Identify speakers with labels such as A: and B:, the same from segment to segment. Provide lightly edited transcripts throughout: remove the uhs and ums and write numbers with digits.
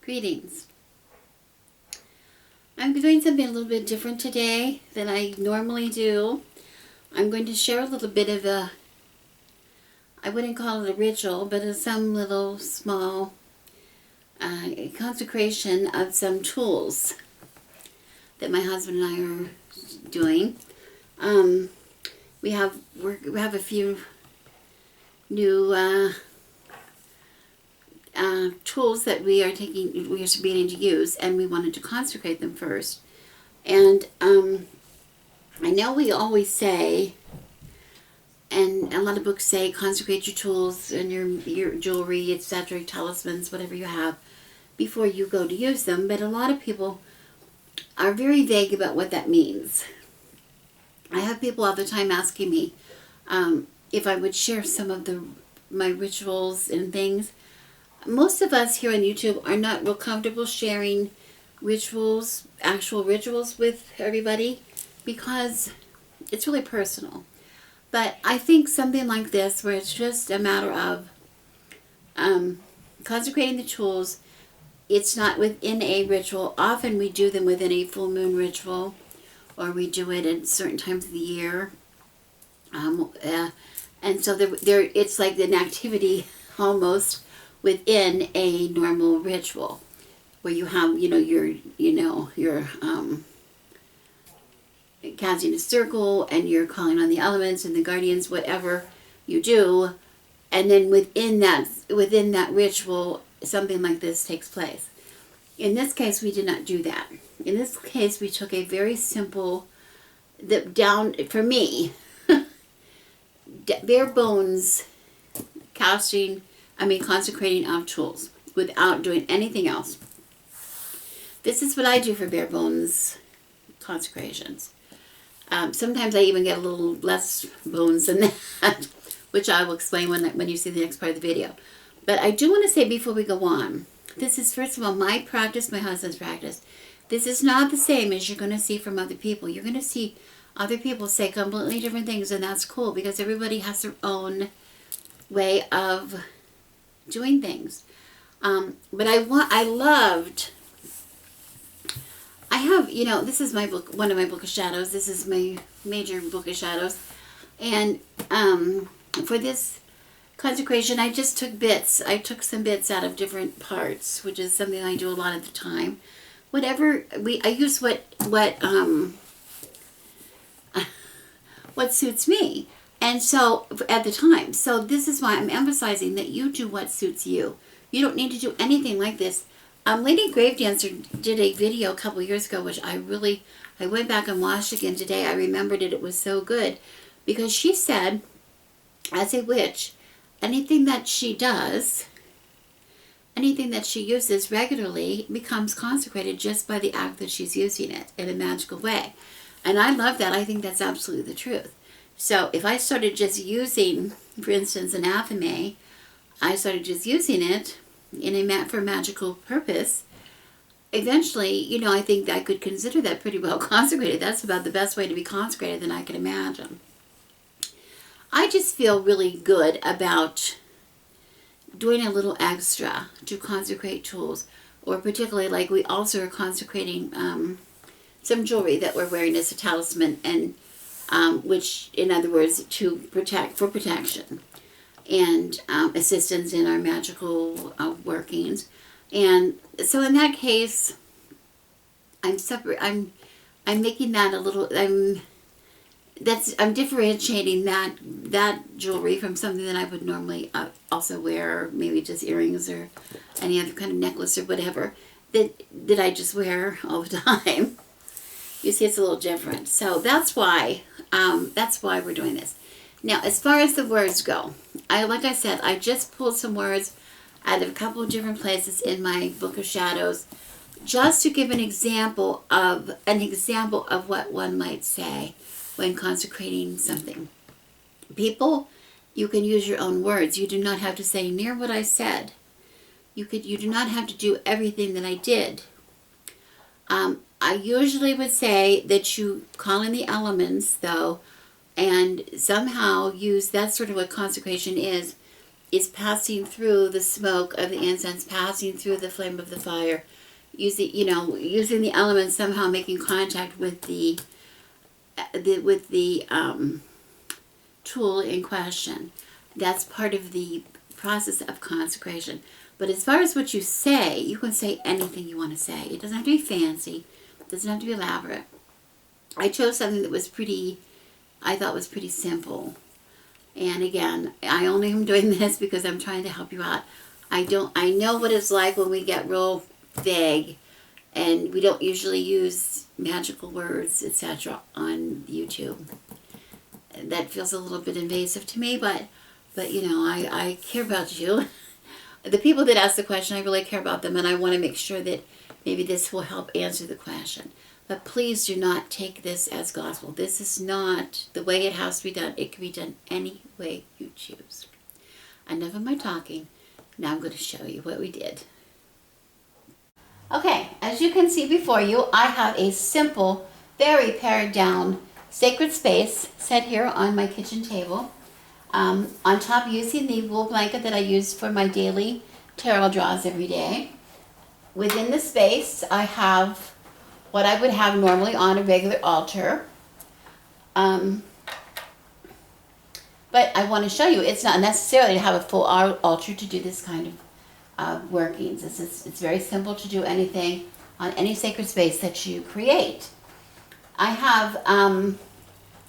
A: Greetings. I'm doing something a little bit different today than I normally do. I'm going to share a little bit of I wouldn't call it a ritual, but some little small consecration of some tools that my husband and I are doing. We have a few new tools that we are beginning to use, and we wanted to consecrate them first. And I know we always say, and a lot of books say, consecrate your tools and your jewelry, etc., talismans, whatever you have, before you go to use them. But a lot of people are very vague about what that means. I have people all the time asking me if I would share some of my rituals and things. Most of us here on YouTube are not real comfortable sharing rituals, actual rituals, with everybody because it's really personal. But I think something like this, where it's just a matter of consecrating the tools, it's not within a ritual. Often we do them within a full moon ritual, or we do it at certain times of the year. And so it's like an activity almost within a normal ritual, where you have, your casting a circle, and you're calling on the elements and the guardians, whatever you do, and then within that ritual, something like this takes place. In this case, we did not do that. In this case, we took a very simple, for me, bare bones consecrating of tools without doing anything else. This is what I do for bare bones consecrations. Sometimes I even get a little less bones than that, which I will explain when you see the next part of the video. But I do want to say before we go on, this is, first of all, my practice, my husband's practice. This is not the same as you're going to see from other people. You're going to see other people say completely different things, and that's cool because everybody has their own way of doing things. But this is my book, one of my book of shadows. This is my major book of shadows. And for this consecration, I just took bits. I took some bits out of different parts, which is something I do a lot of the time. I use what suits me. And so, at the time, so this is why I'm emphasizing that you do what suits you. You don't need to do anything like this. Lady Gravedancer did a video a couple years ago, which I went back and watched again today. I remembered it was so good, because she said, as a witch, anything that she does, anything that she uses regularly becomes consecrated just by the act that she's using it in a magical way. And I love that. I think that's absolutely the truth. So if I started just using, for instance, anathema, I started just using it for a magical purpose, eventually, I think I could consider that pretty well consecrated. That's about the best way to be consecrated that I can imagine. I just feel really good about doing a little extra to consecrate tools, or particularly like we also are consecrating some jewelry that we're wearing as a talisman, and which, in other words, for protection and assistance in our magical workings. And so in that case, I'm making that a little, I'm differentiating that jewelry from something that I would normally also wear, maybe just earrings or any other kind of necklace or whatever that I just wear all the time. You see, it's a little different. So that's why we're doing this. Now, as far as the words go, like I said, I just pulled some words out of a couple of different places in my book of shadows, just to give an example of what one might say when consecrating something. People, you can use your own words. You do not have to say near what I said. You do not have to do everything that I did. I usually would say that you call in the elements, though, and somehow use, that's sort of what consecration is, is passing through the smoke of the incense, passing through the flame of the fire, using using the elements, somehow making contact with the tool in question. That's part of the process of consecration. But as far as what you say, you can say anything you want to say. It doesn't have to be fancy. It doesn't have to be elaborate. I chose something that was I thought was pretty simple. And again, I only am doing this because I'm trying to help you out. I know what it's like when we get real vague and we don't usually use magical words, etc. on YouTube. That feels a little bit invasive to me, but I care about you. The people that ask the question, I really care about them, and I want to make sure that maybe this will help answer the question. But please do not take this as gospel. This is not the way it has to be done. It can be done any way you choose. Enough of my talking. Now I'm going to show you what we did. Okay, as you can see before you, I have a simple, very pared down sacred space set here on my kitchen table. On top, using the wool blanket that I use for my daily tarot draws every day. Within the space, I have what I would have normally on a regular altar. But I want to show you, it's not necessarily to have a full altar to do this kind of workings. It's very simple to do anything on any sacred space that you create. I have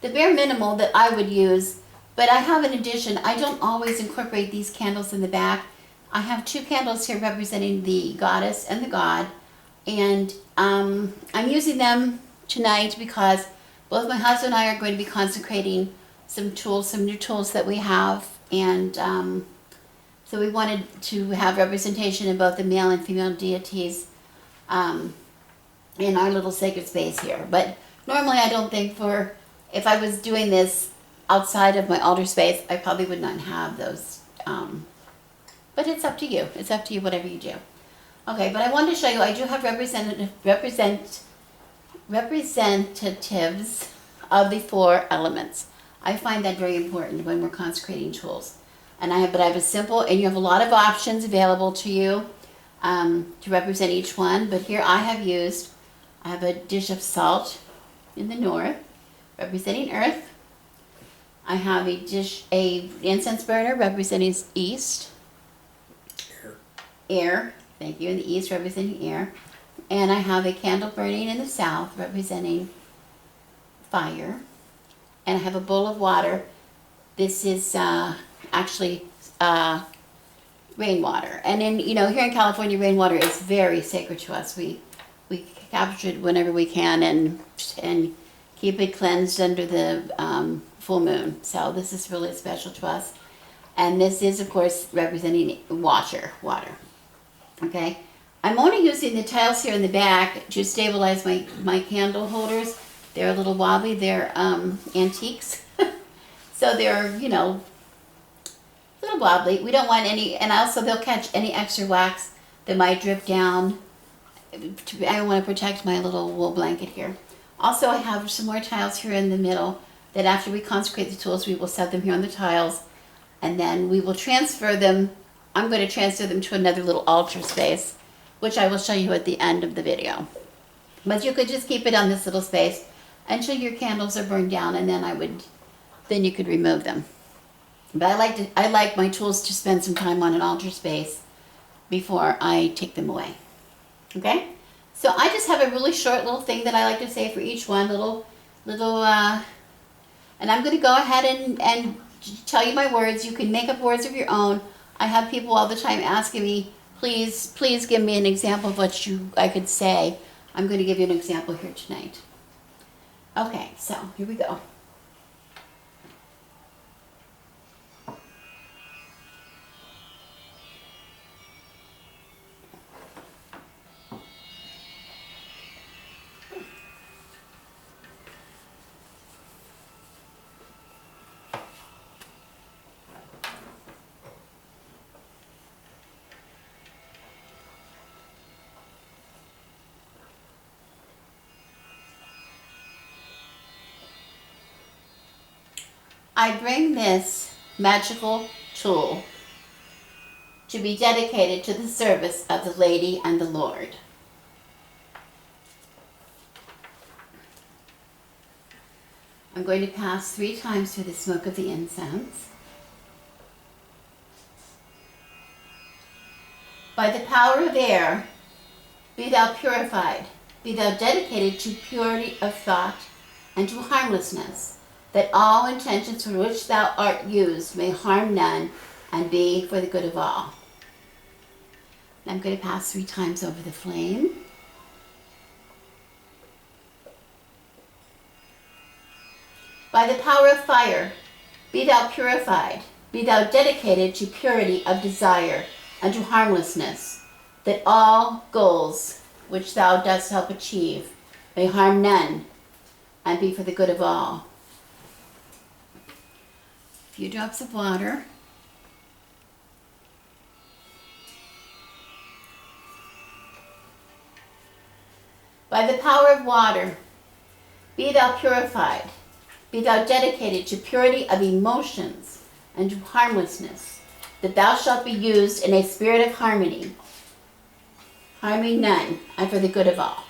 A: the bare minimal that I would use, but I have an addition. I don't always incorporate these candles in the back. I have 2 candles here representing the goddess and the god, and I'm using them tonight because both my husband and I are going to be consecrating some new tools that we have, and so we wanted to have representation in both the male and female deities in our little sacred space here. But normally I don't think if I was doing this outside of my altar space, I probably would not have those. But it's up to you. It's up to you, whatever you do. Okay, but I wanted to show you, I do have representatives of the 4 elements. I find that very important when we're consecrating tools. But I have a simple, and you have a lot of options available to you to represent each one. But here I have a dish of salt in the north, representing earth. I have a incense burner representing east. Air. Thank you. In the east, representing air. And I have a candle burning in the south, representing fire. And I have a bowl of water. This is actually rainwater. And here in California, rainwater is very sacred to us. We capture it whenever we can and keep it cleansed under the full moon. So this is really special to us. And this is, of course, representing water. Okay? I'm only using the tiles here in the back to stabilize my candle holders. They're a little wobbly. They're antiques. So they're, a little wobbly. We don't want any, and also they'll catch any extra wax that might drip down. I want to protect my little wool blanket here. Also, I have some more tiles here in the middle that after we consecrate the tools, we will set them here on the tiles, and then we will transfer them. I'm going to transfer them to another little altar space, which I will show you at the end of the video. But you could just keep it on this little space until your candles are burned down, and then you could remove them. But I like my tools to spend some time on an altar space before I take them away. Okay? So I just have a really short little thing that I like to say for each one, and I'm going to go ahead and tell you my words. You can make up words of your own. I have people all the time asking me, please give me an example of what I could say. I'm going to give you an example here tonight. Okay, so here we go. I bring this magical tool to be dedicated to the service of the Lady and the Lord. I'm going to pass 3 times through the smoke of the incense. By the power of air, be thou purified, be thou dedicated to purity of thought and to harmlessness, that all intentions for which thou art used may harm none and be for the good of all. I'm going to pass 3 times over the flame. By the power of fire, be thou purified, be thou dedicated to purity of desire and to harmlessness, that all goals which thou dost help achieve may harm none and be for the good of all. A few drops of water. By the power of water, be thou purified, be thou dedicated to purity of emotions and to harmlessness, that thou shalt be used in a spirit of harmony, harming none, and for the good of all.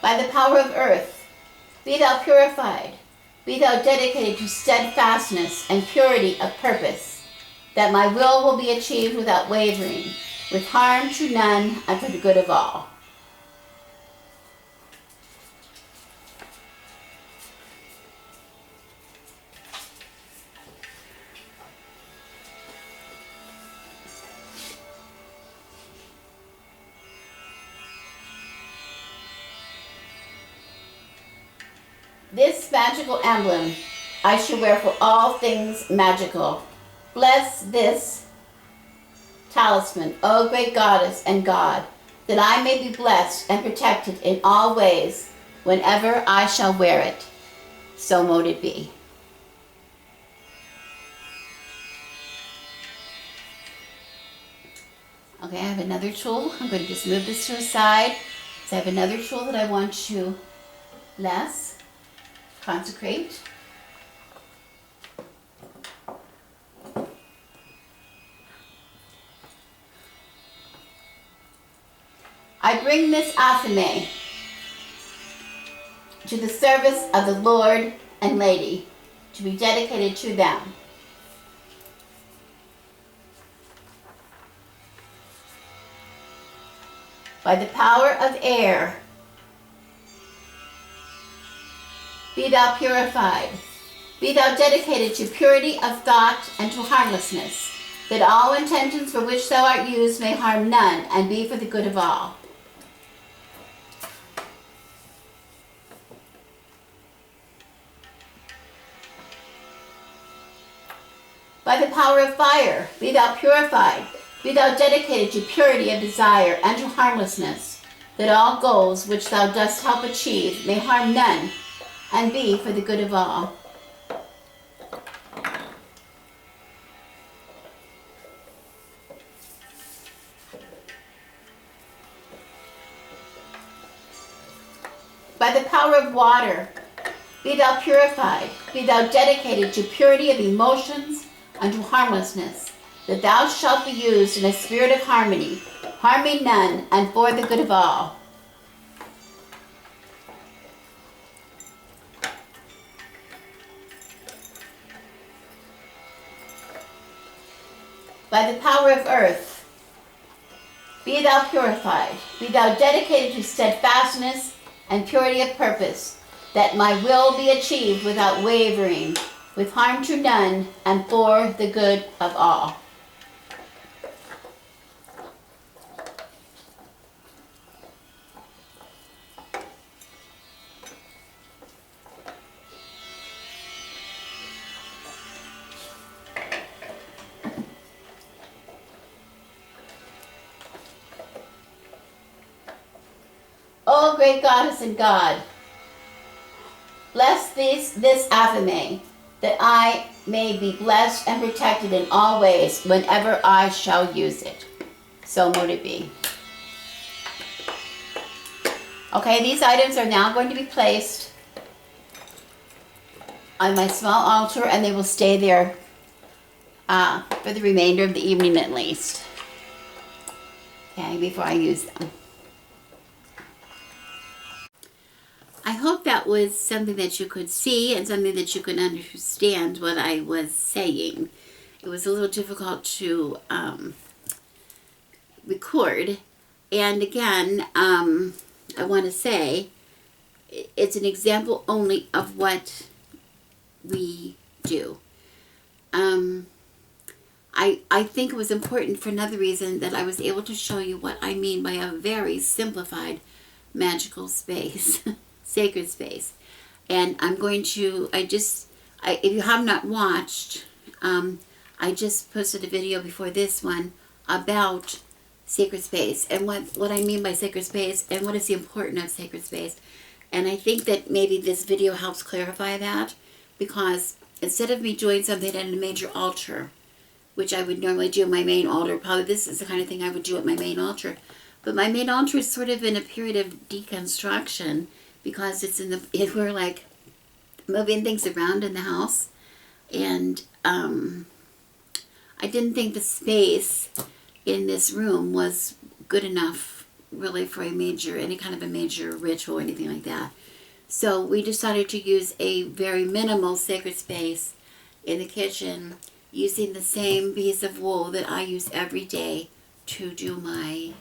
A: By the power of earth, be thou purified, be thou dedicated to steadfastness and purity of purpose, that my will be achieved without wavering, with harm to none and for the good of all. This magical emblem I shall wear for all things magical. Bless this talisman, O great goddess and God, that I may be blessed and protected in all ways whenever I shall wear it. So mote it be. Okay, I have another tool. I'm going to just move this to the side. So I have another tool that I want to bless. Consecrate. I bring this athame to the service of the Lord and Lady, to be dedicated to them. By the power of air, be thou purified, be thou dedicated to purity of thought and to harmlessness, that all intentions for which thou art used may harm none and be for the good of all. By the power of fire, be thou purified, be thou dedicated to purity of desire and to harmlessness, that all goals which thou dost help achieve may harm none and be for the good of all. By the power of water, be thou purified, be thou dedicated to purity of emotions and to harmlessness, that thou shalt be used in a spirit of harmony, harming none and for the good of all. By the power of earth, be thou purified, be thou dedicated to steadfastness and purity of purpose, that my will be achieved without wavering, with harm to none and for the good of all. O great goddess and God, bless this athame, that I may be blessed and protected in all ways whenever I shall use it. So mote it be. Okay, these items are now going to be placed on my small altar, and they will stay there for the remainder of the evening at least. Okay, before I use them. I hope that was something that you could see and something that you could understand what I was saying. It was a little difficult to record. And again, I want to say it's an example only of what we do. I think it was important for another reason that I was able to show you what I mean by a very simplified magical space, sacred space. And I'm going to, if you have not watched, I just posted a video before this one about sacred space and what I mean by sacred space and what is the importance of sacred space. And I think that maybe this video helps clarify that, because instead of me doing something at a major altar, which I would normally do at my main altar, probably this is the kind of thing I would do at my main altar. But my main altar is sort of in a period of deconstruction, because we're like moving things around in the house. And I didn't think the space in this room was good enough really for any kind of a major ritual or anything like that. So we decided to use a very minimal sacred space in the kitchen, using the same piece of wool that I use every day to do my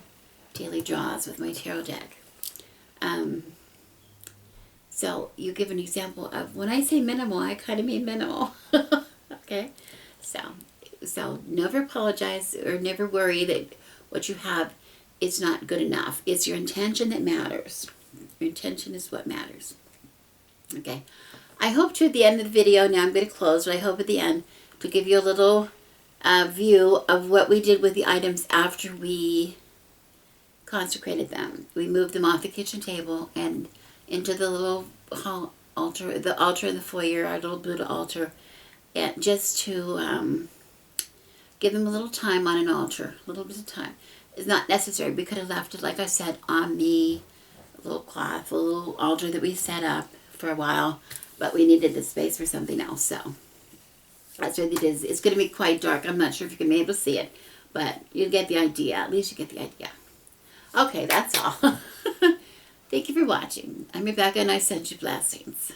A: daily draws with my tarot deck. So you give an example of, when I say minimal, I kind of mean minimal. Okay? So never apologize or never worry that what you have is not good enough. It's your intention that matters. Your intention is what matters. Okay? I hope to, at the end of the video, now I'm going to close, but I hope at the end to give you a little view of what we did with the items after we consecrated them. We moved them off the kitchen table and into the little hall altar, the altar in the foyer, our little Buddha altar, and just to give them a little time on an altar, a little bit of time. It's not necessary. We could have left it, like I said, on the little cloth, the little altar that we set up for a while, but we needed the space for something else, so that's what it is. It's going to be quite dark. I'm not sure if you can be able to see it, but you get the idea. At least you get the idea. Okay, that's all. Thank you for watching. I'm Rebecca, and I send you blessings.